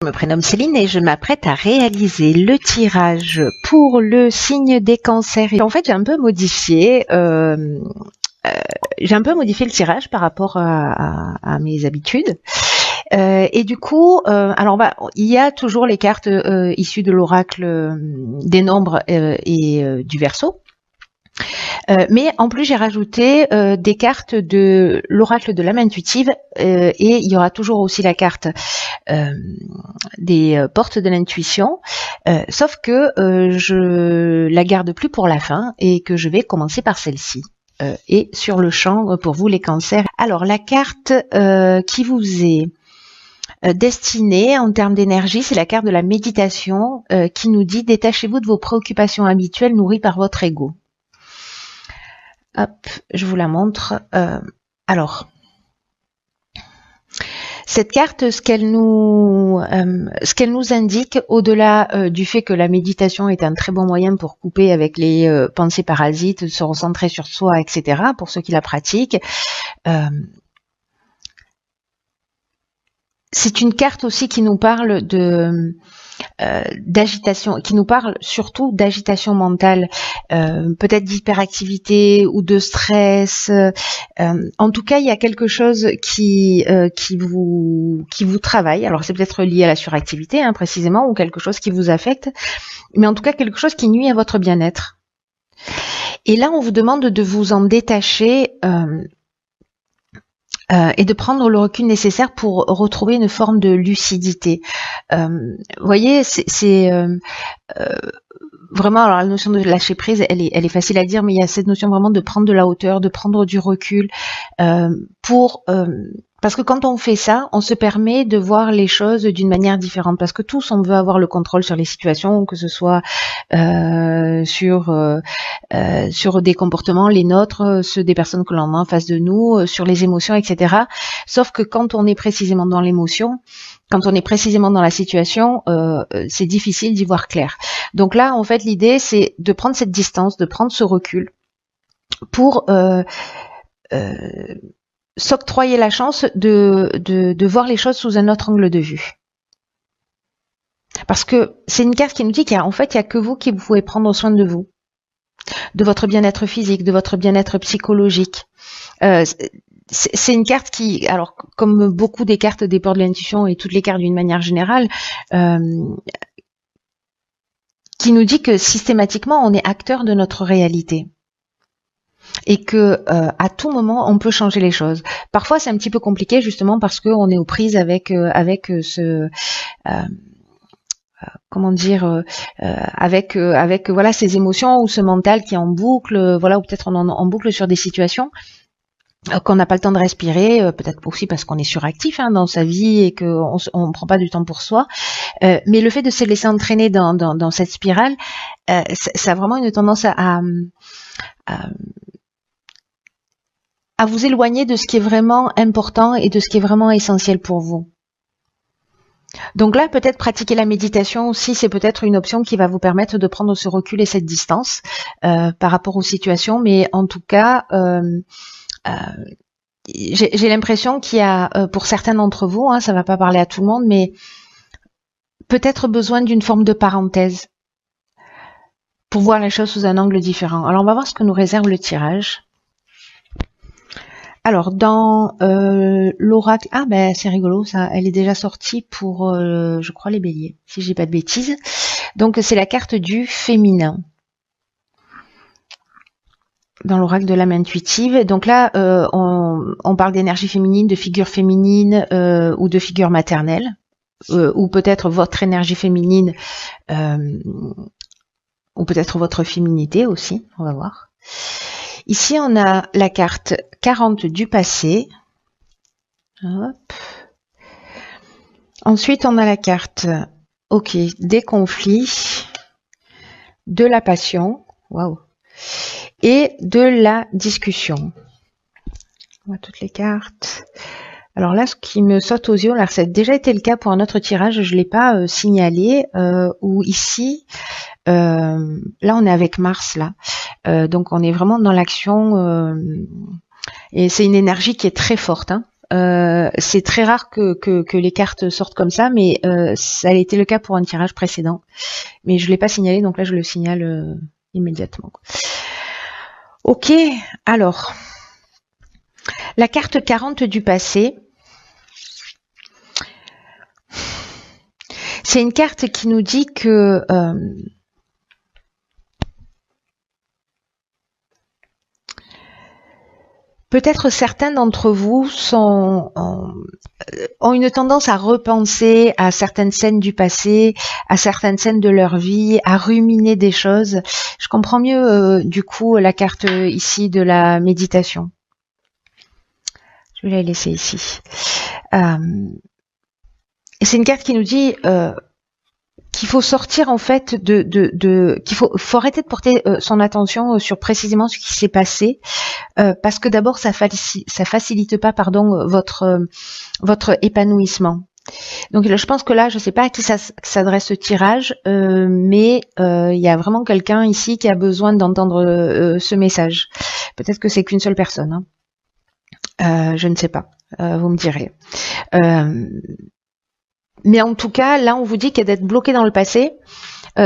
Je me prénomme Céline et je m'apprête à réaliser le tirage pour le signe des cancers. Et en fait, j'ai un peu modifié le tirage par rapport à mes habitudes. Et du coup, il y a toujours les cartes issues de l'oracle des nombres et du Verseau. Mais en plus, j'ai rajouté des cartes de l'oracle de l'âme intuitive et il y aura toujours aussi la carte des portes de l'intuition, sauf que je la garde plus pour la fin et que je vais commencer par celle-ci. Et sur le champ, pour vous les cancers. Alors, la carte qui vous est destinée en termes d'énergie, c'est la carte de la méditation qui nous dit « Détachez-vous de vos préoccupations habituelles nourries par votre ego ». Hop, je vous la montre. Alors, cette carte, ce qu'elle nous indique, au-delà du fait que la méditation est un très bon moyen pour couper avec les pensées parasites, se recentrer sur soi, etc., pour ceux qui la pratiquent, c'est une carte aussi qui nous parle d'agitation, qui nous parle surtout d'agitation mentale, peut-être d'hyperactivité ou de stress. En tout cas, il y a quelque chose qui vous travaille. Alors, c'est peut-être lié à la suractivité, hein, précisément, ou quelque chose qui vous affecte, mais en tout cas, quelque chose qui nuit à votre bien-être. Et là, on vous demande de vous en détacher et de prendre le recul nécessaire pour retrouver une forme de lucidité. Vous voyez, c'est vraiment, alors la notion de lâcher prise, elle est facile à dire, mais il y a cette notion vraiment de prendre de la hauteur, de prendre du recul, parce que quand on fait ça, on se permet de voir les choses d'une manière différente, parce que tous, on veut avoir le contrôle sur les situations, que ce soit sur des comportements, les nôtres, ceux des personnes que l'on a en face de nous, sur les émotions, etc. Sauf que quand on est précisément dans l'émotion, quand on est précisément dans la situation, c'est difficile d'y voir clair. Donc là, en fait, l'idée, c'est de prendre cette distance, de prendre ce recul pour s'octroyer la chance de voir les choses sous un autre angle de vue. Parce que c'est une carte qui nous dit qu'il y a que vous qui pouvez prendre soin de vous, de votre bien-être physique, de votre bien-être psychologique. C'est une carte qui, alors comme beaucoup des cartes des portes de l'intuition et toutes les cartes d'une manière générale, qui nous dit que systématiquement on est acteur de notre réalité et que à tout moment on peut changer les choses. Parfois c'est un petit peu compliqué justement parce qu'on est aux prises avec voilà ces émotions ou ce mental qui est en boucle, voilà, ou peut-être on est en boucle sur des situations qu'on n'a pas le temps de respirer, peut-être aussi parce qu'on est suractif dans sa vie et qu'on ne prend pas du temps pour soi. Mais le fait de se laisser entraîner dans cette spirale, ça a vraiment une tendance à vous éloigner de ce qui est vraiment important et de ce qui est vraiment essentiel pour vous. Donc là, peut-être pratiquer la méditation aussi, c'est peut-être une option qui va vous permettre de prendre ce recul et cette distance par rapport aux situations. Mais en tout cas, j'ai l'impression qu'il y a, pour certains d'entre vous, ça va pas parler à tout le monde, mais peut-être besoin d'une forme de parenthèse pour voir les choses sous un angle différent. Alors, on va voir ce que nous réserve le tirage. Alors, dans l'oracle... Ah, ben, c'est rigolo, ça. Elle est déjà sortie pour, je crois, les béliers, si j'ai pas de bêtises. Donc, c'est la carte du féminin dans l'oracle de l'âme intuitive. Donc là, on parle d'énergie féminine, de figure féminine ou de figure maternelle, ou peut-être votre énergie féminine, ou peut-être votre féminité aussi, on va voir. Ici, on a la carte 40 du passé. Hop. Ensuite, on a la carte des conflits, de la passion. Waouh. Et de la discussion. On voit toutes les cartes. Alors là, ce qui me saute aux yeux, alors ça a déjà été le cas pour un autre tirage, je ne l'ai pas signalé, où ici, là on est avec Mars, là. Donc on est vraiment dans l'action, et c'est une énergie qui est très forte. C'est très rare que les cartes sortent comme ça, mais ça a été le cas pour un tirage précédent. Mais je l'ai pas signalé, donc là je le signale immédiatement. Ok, alors la carte 40 du passé. C'est une carte qui nous dit que peut-être certains d'entre vous ont une tendance à repenser à certaines scènes du passé, à certaines scènes de leur vie, à ruminer des choses. Je comprends mieux du coup la carte ici de la méditation. Je vais la laisser ici. Et c'est une carte qui nous dit qu'il faut sortir en fait qu'il faut arrêter de porter son attention sur précisément ce qui s'est passé, parce que d'abord ça facilite pas votre épanouissement. Donc je pense que là, je sais pas à qui s'adresse ce tirage, mais il y a vraiment quelqu'un ici qui a besoin d'entendre ce message. Peut-être que c'est qu'une seule personne, hein. Je ne sais pas, vous me direz. Mais en tout cas, là, on vous dit que d'être bloqué dans le passé,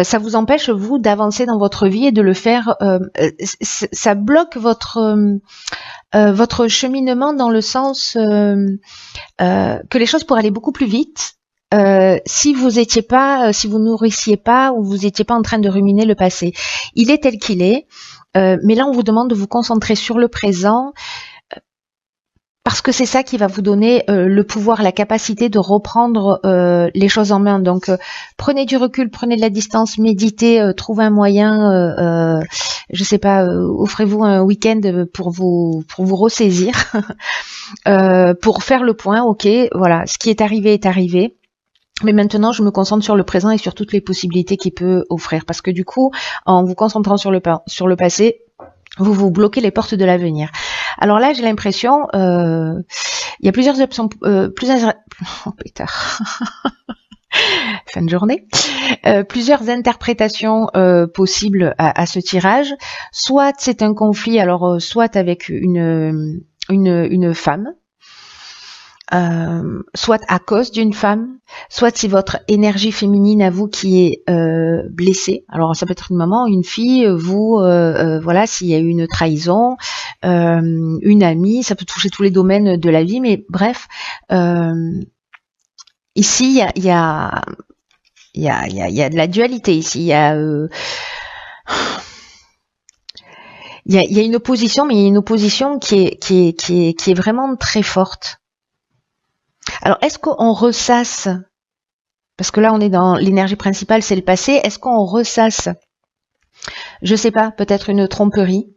ça vous empêche, vous, d'avancer dans votre vie et de le faire. Ça bloque votre cheminement dans le sens que les choses pourraient aller beaucoup plus vite si vous nourrissiez pas ou vous étiez pas en train de ruminer le passé. Il est tel qu'il est, mais là, on vous demande de vous concentrer sur le présent. Parce que c'est ça qui va vous donner le pouvoir, la capacité de reprendre les choses en main. Donc, prenez du recul, prenez de la distance, méditez, trouvez un moyen, je sais pas, offrez-vous un week-end pour vous ressaisir, pour faire le point. Ok, voilà, ce qui est arrivé. Mais maintenant, je me concentre sur le présent et sur toutes les possibilités qu'il peut offrir. Parce que du coup, en vous concentrant sur le passé, vous bloquez les portes de l'avenir. Alors là, j'ai l'impression, il y a plusieurs options, fin de journée, plusieurs interprétations possibles à ce tirage. Soit c'est un conflit, alors soit avec une femme, soit à cause d'une femme, soit si votre énergie féminine à vous qui est blessée. Alors ça peut être une maman, une fille, vous, voilà, s'il y a eu une trahison, une amie, ça peut toucher tous les domaines de la vie, mais bref, ici il y a de la dualité ici, il y a une opposition, mais il y a une opposition qui est vraiment très forte. Alors, est-ce qu'on ressasse, parce que là on est dans l'énergie principale, c'est le passé, est-ce qu'on ressasse, je sais pas, peut-être une tromperie,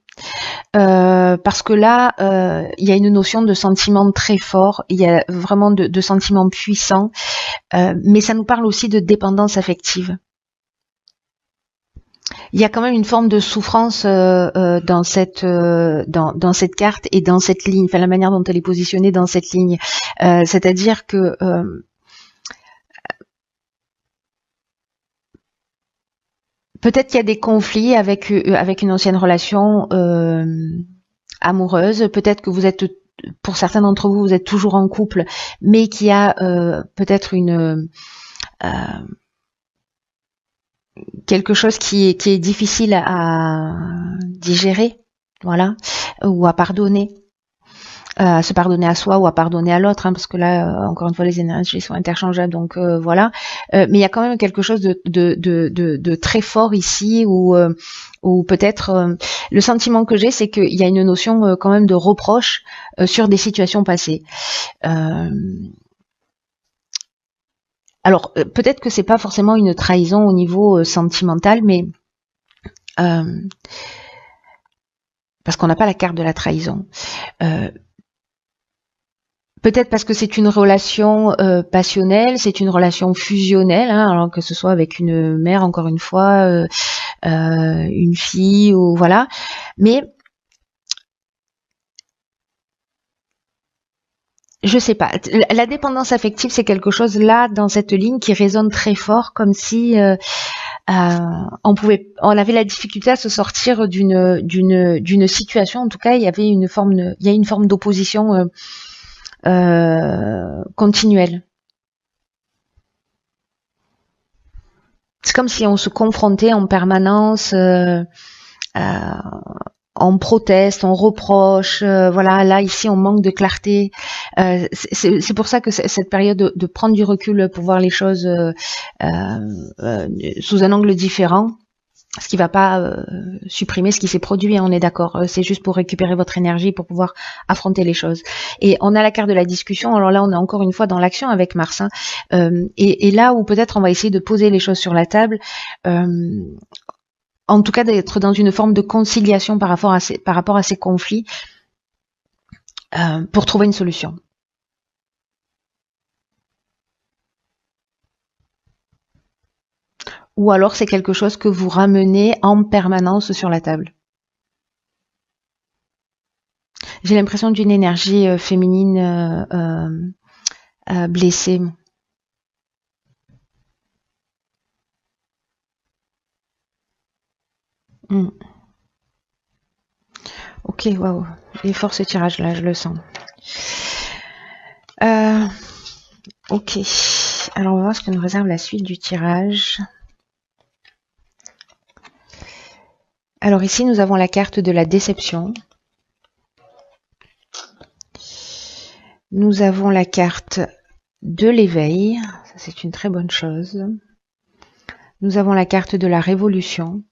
parce que là, il y a une notion de sentiment très fort, il y a vraiment de sentiments puissants, mais ça nous parle aussi de dépendance affective. Il y a quand même une forme de souffrance dans cette carte et dans cette ligne, enfin la manière dont elle est positionnée dans cette ligne. C'est-à-dire que peut-être qu'il y a des conflits avec une ancienne relation amoureuse. Peut-être que vous êtes, pour certains d'entre vous, vous êtes toujours en couple, mais qu'il y a peut-être quelque chose qui est difficile à digérer, voilà, ou à pardonner, à se pardonner à soi ou à pardonner à l'autre, hein, parce que là, encore une fois, les énergies sont interchangeables, donc voilà. Mais il y a quand même quelque chose de très fort ici, où peut-être le sentiment que j'ai, c'est qu'il y a une notion quand même de reproche sur des situations passées. Alors, peut-être que c'est pas forcément une trahison au niveau sentimental, mais parce qu'on n'a pas la carte de la trahison. Peut-être parce que c'est une relation passionnelle, c'est une relation fusionnelle, hein, alors que ce soit avec une mère, encore une fois, une fille, ou voilà. Mais je sais pas. La dépendance affective, c'est quelque chose là dans cette ligne qui résonne très fort, comme si on avait la difficulté à se sortir d'une situation. En tout cas, il y a une forme d'opposition continuelle. C'est comme si on se confrontait en permanence, on proteste, on reproche, voilà, là ici on manque de clarté. C'est pour ça que cette période de prendre du recul pour voir les choses sous un angle différent, ce qui va pas supprimer ce qui s'est produit, on est d'accord, c'est juste pour récupérer votre énergie pour pouvoir affronter les choses. Et on a la carte de la discussion, alors là on est encore une fois dans l'action avec Mars, hein, et là où peut-être on va essayer de poser les choses sur la table, en tout cas d'être dans une forme de conciliation par rapport à ces conflits pour trouver une solution. Ou alors c'est quelque chose que vous ramenez en permanence sur la table. J'ai l'impression d'une énergie féminine blessée. Ok, waouh, il est fort ce tirage là, je le sens. Ok, alors on va voir ce que nous réserve la suite du tirage. Alors ici nous avons la carte de la déception. Nous avons la carte de l'éveil, ça c'est une très bonne chose. Nous avons la carte de la révolution.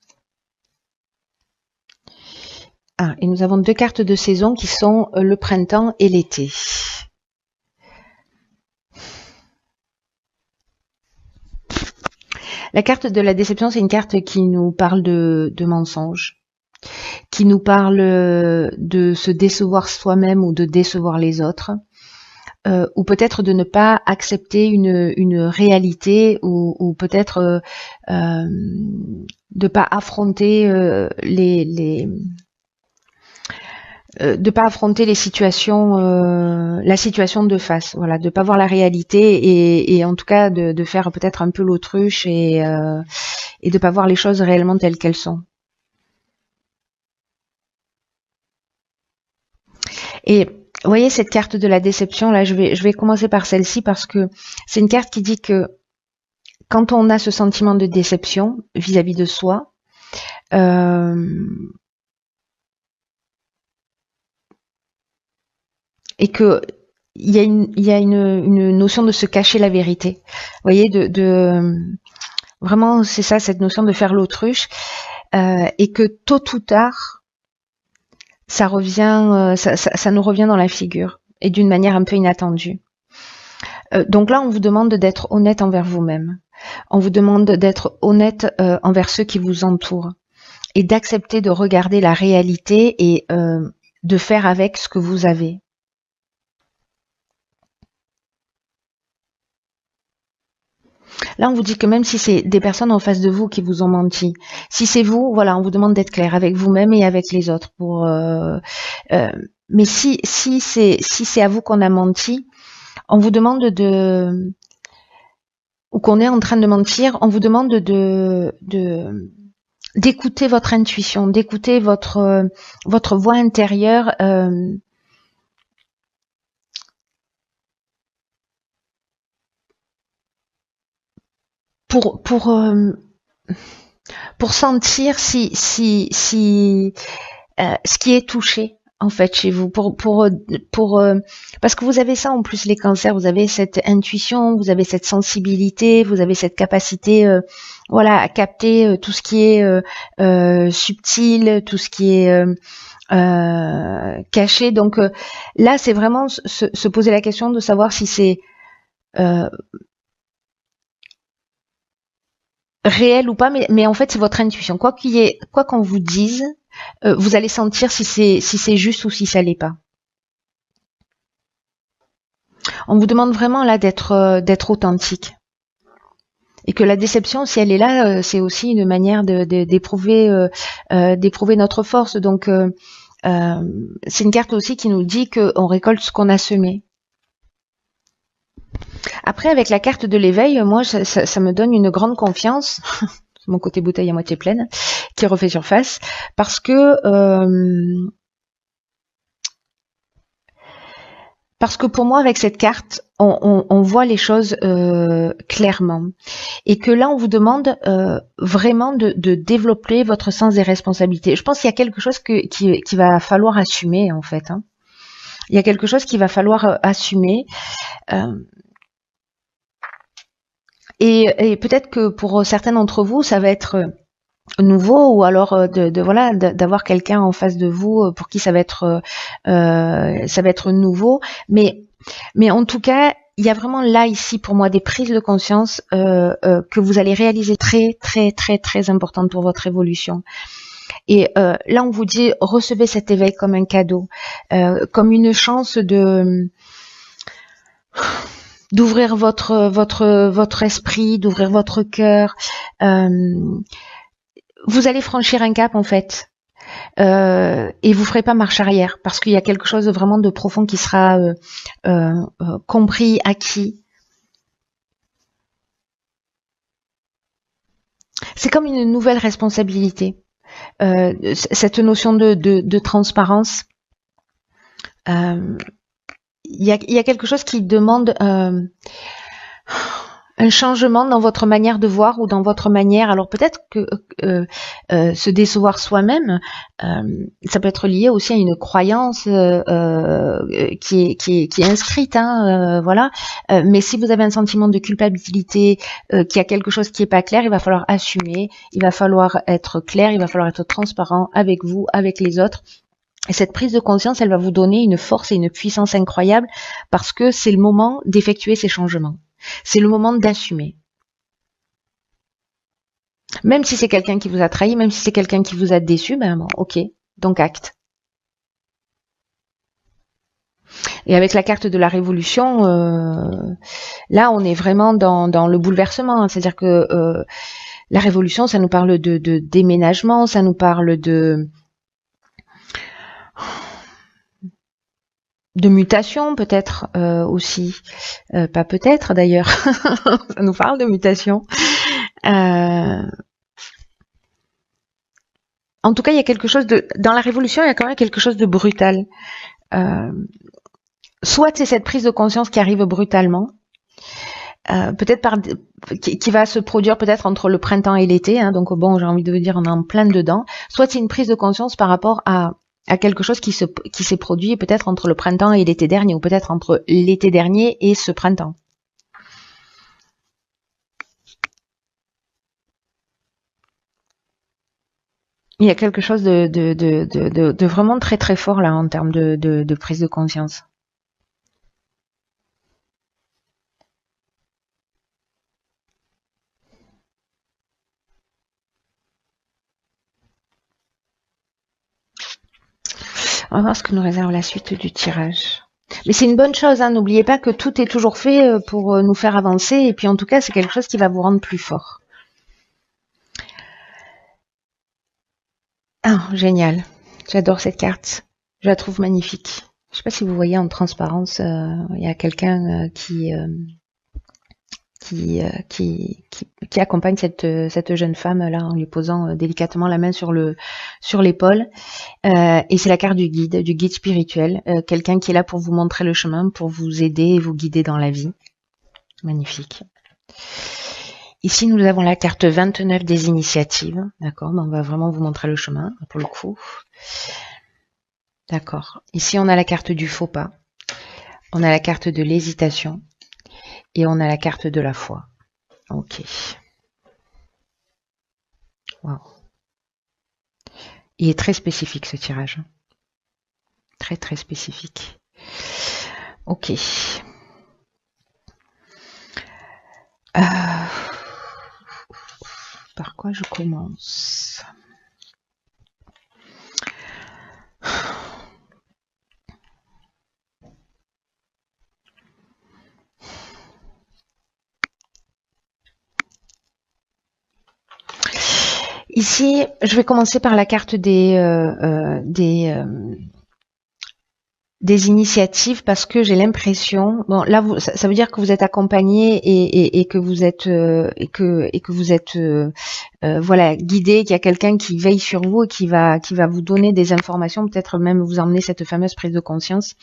Et nous avons deux cartes de saison qui sont le printemps et l'été. La carte de la déception, c'est une carte qui nous parle de mensonges, qui nous parle de se décevoir soi-même ou de décevoir les autres, ou peut-être de ne pas accepter une réalité, ou peut-être de pas affronter de pas affronter les situations, la situation de face, voilà, de pas voir la réalité et en tout cas de faire peut-être un peu l'autruche et de pas voir les choses réellement telles qu'elles sont. Et vous voyez cette carte de la déception là, je vais commencer par celle-ci parce que c'est une carte qui dit que quand on a ce sentiment de déception vis-à-vis de soi, et que il y a une notion de se cacher la vérité. Vous voyez, vraiment c'est ça, cette notion de faire l'autruche, et que tôt ou tard ça revient, ça nous revient dans la figure et d'une manière un peu inattendue. Donc là, on vous demande d'être honnête envers vous-même. On vous demande d'être honnête envers ceux qui vous entourent et d'accepter de regarder la réalité et de faire avec ce que vous avez. Là, on vous dit que même si c'est des personnes en face de vous qui vous ont menti, si c'est vous, voilà, on vous demande d'être clair avec vous-même et avec les autres. Mais si c'est à vous qu'on a menti, on vous demande ou qu'on est en train de mentir, on vous demande d'écouter votre intuition, d'écouter votre voix intérieure. Pour sentir si ce qui est touché en fait chez vous, parce que vous avez ça en plus les cancers, vous avez cette intuition, vous avez cette sensibilité, vous avez cette capacité voilà à capter tout ce qui est subtil, tout ce qui est caché. Donc là c'est vraiment se poser la question de savoir si c'est réel ou pas, mais en fait c'est votre intuition. Quoi qu'on vous dise, vous allez sentir si c'est juste ou si ça l'est pas. On vous demande vraiment là d'être authentique. Et que la déception, si elle est là, c'est aussi une manière d'éprouver notre force. Donc c'est une carte aussi qui nous dit qu'on récolte ce qu'on a semé. Après, avec la carte de l'éveil, moi, ça me donne une grande confiance, mon côté bouteille à moitié pleine, qui refait surface, parce que Parce que pour moi, avec cette carte, on voit les choses clairement. Et que là, on vous demande vraiment de développer votre sens des responsabilités. Je pense qu'il y a quelque chose qui va falloir assumer, en fait. Hein. Il y a quelque chose qu'il va falloir assumer. Et peut-être que pour certains d'entre vous, ça va être nouveau, ou alors voilà, d'avoir quelqu'un en face de vous pour qui ça va être nouveau, mais en tout cas, il y a vraiment là ici pour moi des prises de conscience que vous allez réaliser très très très très importantes pour votre évolution. Et là on vous dit, recevez cet éveil comme un cadeau, comme une chance d'ouvrir votre esprit, d'ouvrir votre cœur. Vous allez franchir un cap en fait, et vous ferez pas marche arrière, parce qu'il y a quelque chose vraiment de profond qui sera compris, acquis. C'est comme une nouvelle responsabilité, cette notion de transparence. Il y a quelque chose qui demande un changement dans votre manière de voir, ou dans votre manière. Alors peut-être que se décevoir soi-même, ça peut être lié aussi à une croyance qui est inscrite, hein, voilà. Mais si vous avez un sentiment de culpabilité, qu'il y a quelque chose qui est pas clair, il va falloir assumer, il va falloir être clair, il va falloir être transparent avec vous, avec les autres. Et cette prise de conscience, elle va vous donner une force et une puissance incroyable, parce que c'est le moment d'effectuer ces changements. C'est le moment d'assumer. Même si c'est quelqu'un qui vous a trahi, même si c'est quelqu'un qui vous a déçu, ben bon, ok, donc acte. Et avec la carte de la révolution, là on est vraiment dans le bouleversement, hein. C'est-à-dire que la révolution, ça nous parle de déménagement, ça nous parle de mutation peut-être aussi, pas peut-être d'ailleurs, ça nous parle de mutation. En tout cas, il y a quelque chose dans la révolution, il y a quand même quelque chose de brutal. Soit c'est cette prise de conscience qui arrive brutalement, peut-être qui va se produire peut-être entre le printemps et l'été, hein, donc bon, j'ai envie de vous dire, on est en plein dedans. Soit c'est une prise de conscience par rapport à quelque chose qui s'est produit peut-être entre le printemps et l'été dernier, ou peut-être entre l'été dernier et ce printemps. Il y a quelque chose de vraiment très très fort là en termes de prise de conscience. On va voir ce que nous réserve la suite du tirage. Mais c'est une bonne chose, hein. N'oubliez pas que tout est toujours fait pour nous faire avancer, et puis en tout cas c'est quelque chose qui va vous rendre plus fort. Ah, génial. J'adore cette carte. Je la trouve magnifique. Je ne sais pas si vous voyez en transparence, il y a quelqu'un qui accompagne cette jeune femme là en lui posant délicatement la main sur l'épaule, et c'est la carte du guide spirituel, quelqu'un qui est là pour vous montrer le chemin, pour vous aider et vous guider dans la vie. Magnifique. Ici nous avons la carte 29 des initiatives, d'accord, on va vraiment vous montrer le chemin pour le coup. D'accord. Ici on a la carte du faux pas, on a la carte de l'hésitation, et on a la carte de la foi. Ok. Wow. Il est très spécifique ce tirage. Très très spécifique. Ok. Par quoi je commence ? Ici, je vais commencer par la carte des initiatives, parce que j'ai l'impression, bon là ça veut dire que vous êtes accompagné et que vous êtes voilà, guidé, qu'il y a quelqu'un qui veille sur vous et qui va vous donner des informations, peut-être même vous emmener cette fameuse prise de conscience.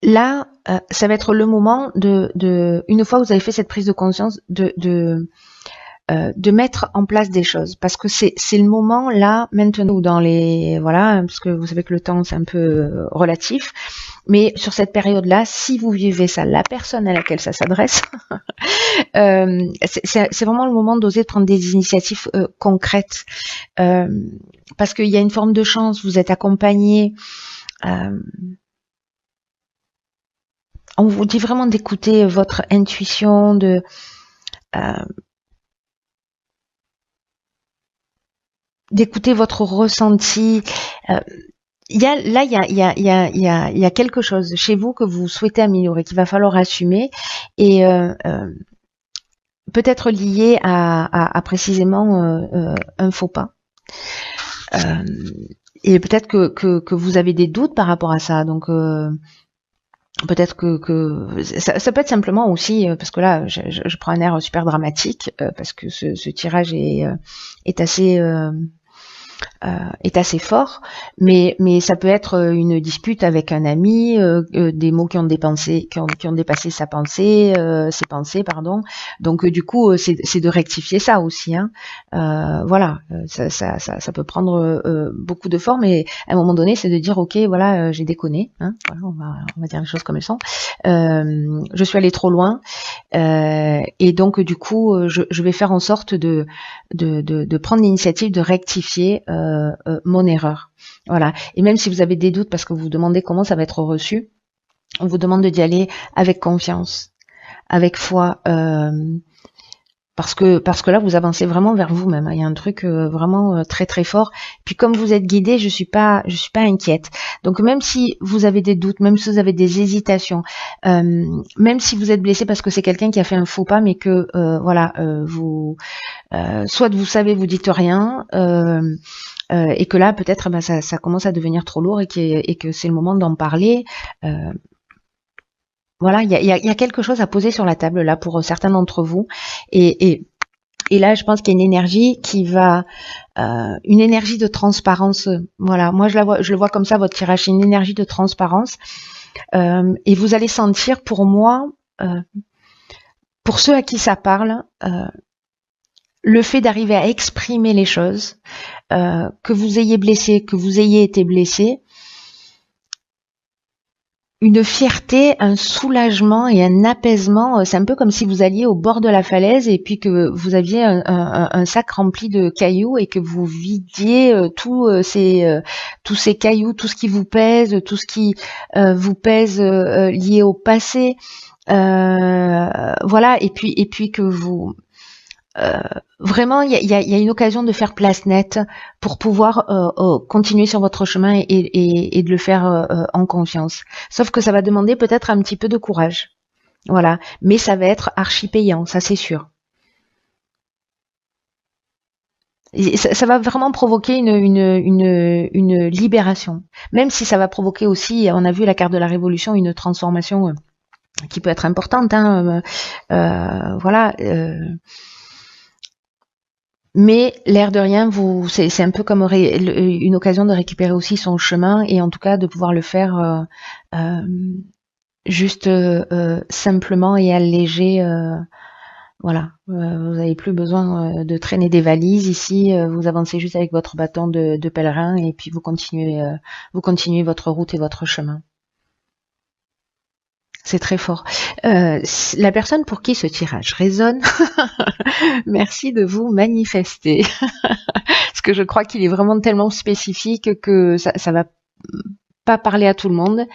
là, ça va être le moment une fois que vous avez fait cette prise de conscience, de mettre en place des choses, parce que c'est le moment là maintenant où dans les voilà, parce que vous savez que le temps c'est un peu relatif, mais sur cette période là, si vous vivez ça, la personne à laquelle ça s'adresse, c'est vraiment le moment d'oser prendre des initiatives concrètes, parce qu'il y a une forme de chance, vous êtes accompagné. On vous dit vraiment d'écouter votre intuition, d'écouter votre ressenti. Il y a quelque chose chez vous que vous souhaitez améliorer, qu'il va falloir assumer, et peut-être lié à précisément un faux pas. Et peut-être que vous avez des doutes par rapport à ça, donc peut-être que ça peut être simplement aussi, parce que là je prends un air super dramatique, parce que ce tirage est assez fort, mais ça peut être une dispute avec un ami, des mots qui ont dépassé sa pensée, ses pensées, pardon. Donc du coup, c'est de rectifier ça aussi, hein. Voilà, ça peut prendre beaucoup de formes, et à un moment donné, c'est de dire ok, voilà, j'ai déconné, hein. Voilà, on va dire les choses comme elles sont. Je suis allée trop loin, et donc du coup, je vais faire en sorte de prendre l'initiative de rectifier mon erreur. Voilà. Et même si vous avez des doutes parce que vous vous demandez comment ça va être reçu, on vous demande d'y aller avec confiance, avec foi, parce que là vous avancez vraiment vers vous-même. Il y a un truc vraiment très très fort. Puis comme vous êtes guidé, je suis pas inquiète. Donc même si vous avez des doutes, même si vous avez des hésitations, même si vous êtes blessé parce que c'est quelqu'un qui a fait un faux pas, mais que voilà, vous soit vous savez, vous dites rien, et que là peut-être ça commence à devenir trop lourd, et que c'est le moment d'en parler. Voilà, il y a quelque chose à poser sur la table là pour certains d'entre vous, et là je pense qu'il y a une énergie qui va, une énergie de transparence. Voilà, moi je le vois comme ça, votre tirage, c'est une énergie de transparence, et vous allez sentir, pour moi, pour ceux à qui ça parle, le fait d'arriver à exprimer les choses, que vous ayez blessé, que vous ayez été blessé, une fierté, un soulagement et un apaisement. C'est un peu comme si vous alliez au bord de la falaise et puis que vous aviez un sac rempli de cailloux, et que vous vidiez tous ces cailloux, tout ce qui vous pèse, tout ce qui vous pèse lié au passé. Voilà, et puis que vous... vraiment, il y a une occasion de faire place nette pour pouvoir continuer sur votre chemin, et de le faire en confiance. Sauf que ça va demander peut-être un petit peu de courage. Voilà. Mais ça va être archi payant, ça c'est sûr. Et ça va vraiment provoquer une libération. Même si ça va provoquer aussi, on a vu la carte de la révolution, une transformation qui peut être importante, hein, voilà. Mais l'air de rien, c'est un peu comme une occasion de récupérer aussi son chemin, et en tout cas de pouvoir le faire juste simplement et allégé. Voilà, vous n'avez plus besoin de traîner des valises ici. Vous avancez juste avec votre bâton de pèlerin, et puis vous continuez votre route et votre chemin. C'est très fort. La personne pour qui ce tirage résonne, merci de vous manifester. Parce que je crois qu'il est vraiment tellement spécifique que ça va pas parler à tout le monde.